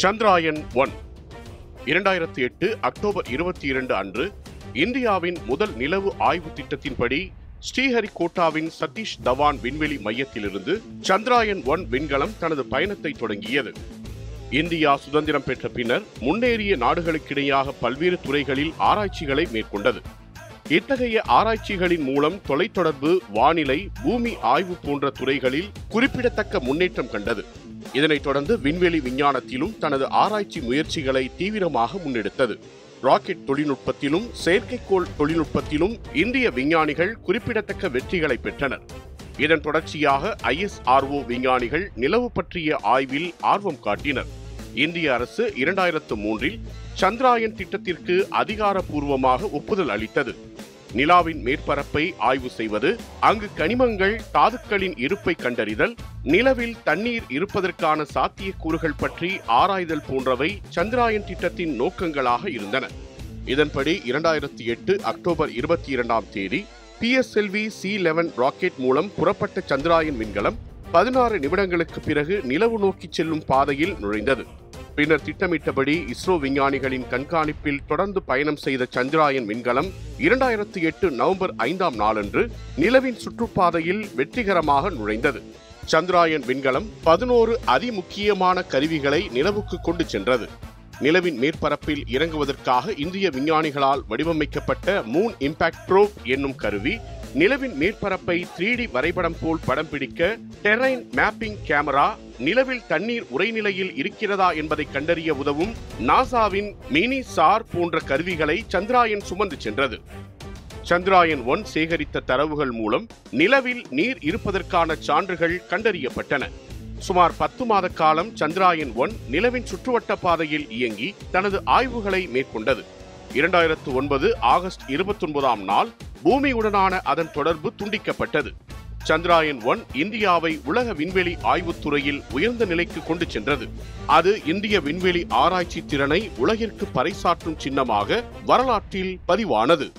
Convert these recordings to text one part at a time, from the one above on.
Chandrayaan 1 2008 October 22 அன்று இந்தியாவின் முதல் நிலவு ஆய்வு திட்டத்தின்படி ஸ்ரீஹரிகோட்டாவின் சதீஷ் தவான் விண்வெளி மையத்திலிருந்து சந்திராயன் 1 விண்கலம் தனது பயணத்தை தொடங்கியது. இந்தியா சுதந்திரம் பெற்ற பின்னர் முன்னேறிய நாடுகளுக்கிடையாக பல்வேறு துறைகளில் ஆராய்ச்சிகளை மேற்கொண்டது. இத்தகைய ஆராய்ச்சிகளின் மூலம் தொலைத்தொடர்பு, வானிலை, பூமி ஆய்வு போன்ற துறைகளில் குறிப்பிடத்தக்க முன்னேற்றம் கண்டது. இதனைத் தொடர்ந்து விண்வெளி விஞ்ஞானத்திலும் தனது ஆராய்ச்சி முயற்சிகளை தீவிரமாக முன்னெடுத்தது. ராக்கெட் தொழில்நுட்பத்திலும் செயற்கைக்கோள் தொழில்நுட்பத்திலும் இந்திய விஞ்ஞானிகள் குறிப்பிடத்தக்க வெற்றிகளை பெற்றனர். இதன் தொடர்ச்சியாக ISRO விஞ்ஞானிகள் நிலவு பற்றிய ஆய்வில் ஆர்வம் காட்டினர். இந்திய அரசு 2003இல் சந்திராயன் திட்டத்திற்கு அதிகாரப்பூர்வமாக ஒப்புதல் அளித்தது. நிலாவின் மேற்பரப்பை ஆய்வு செய்வது, அங்கு கனிமங்கள், தாதுக்களின் இருப்பை கண்டறிதல், நிலவில் தண்ணீர் இருப்பதற்கான சாத்தியக்கூறுகள் பற்றி ஆராய்தல் போன்றவை சந்திராயன் திட்டத்தின் நோக்கங்களாக இருந்தன. இதன்படி 2008 அக்டோபர் 22ஆம் தேதி PSLV C-11 ராக்கெட் மூலம் புறப்பட்ட சந்திராயன் விண்கலம் 16 நிமிடங்களுக்கு பிறகு நிலவு நோக்கி செல்லும் பாதையில் நுழைந்தது. பின்னர் திட்டமிட்டபடி இஸ்ரோ விஞ்ஞானிகளின் கண்காணிப்பில் தொடர்ந்து பயணம் செய்த சந்திராயன் விண்கலம் 2008 நவம்பர் 5ஆம் நாளன்று நிலவின் சுற்றுப்பாதையில் வெற்றிகரமாக நுழைந்தது. சந்திராயன் விண்கலம் 11 அதிமுக்கியமான கருவிகளை நிலவுக்கு கொண்டு சென்றது. நிலவின் மேற்பரப்பில் இறங்குவதற்காக இந்திய விஞ்ஞானிகளால் வடிவமைக்கப்பட்ட மூன் இம்பாக்ட் ப்ரோப் என்னும் கருவி, நிலவின் மேற்பரப்பை 3D வரைபடம் போல் படம் பிடிக்க டெரைன் மேப்பிங் கேமரா, நிலவில் தண்ணீர் உறைநிலையில் இருக்கிறதா என்பதை கண்டறிய உதவும் நாசாவின் மினி சார் போன்ற கருவிகளை சந்திராயன் சுமந்து சென்றது. சந்திராயன் 1 சேகரித்த தரவுகள் மூலம் நிலவில் நீர் இருப்பதற்கான சான்றுகள் கண்டறியப்பட்டன. சுமார் 10 மாத காலம் சந்திராயன் 1 நிலவின் சுற்றுவட்ட பாதையில் இயங்கி தனது ஆய்வுகளை மேற்கொண்டது. 2009 ஆகஸ்ட் 29ஆம் நாள் பூமியுடனான அதன் தொடர்பு துண்டிக்கப்பட்டது. சந்திராயன் 1 இந்தியாவை உலக விண்வெளி ஆய்வுத்துறையில் உயர்ந்த நிலைக்கு கொண்டு சென்றது. அது இந்திய விண்வெளி ஆராய்ச்சி திறனை உலகிற்கு பறைசாற்றும் சின்னமாக வரலாற்றில் பதிவானது.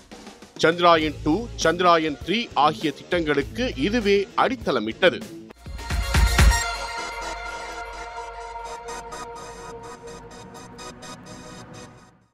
சந்திராயன் 2, சந்திராயன் 3 ஆகிய திட்டங்களுக்கு இதுவே அடித்தளமிட்டது.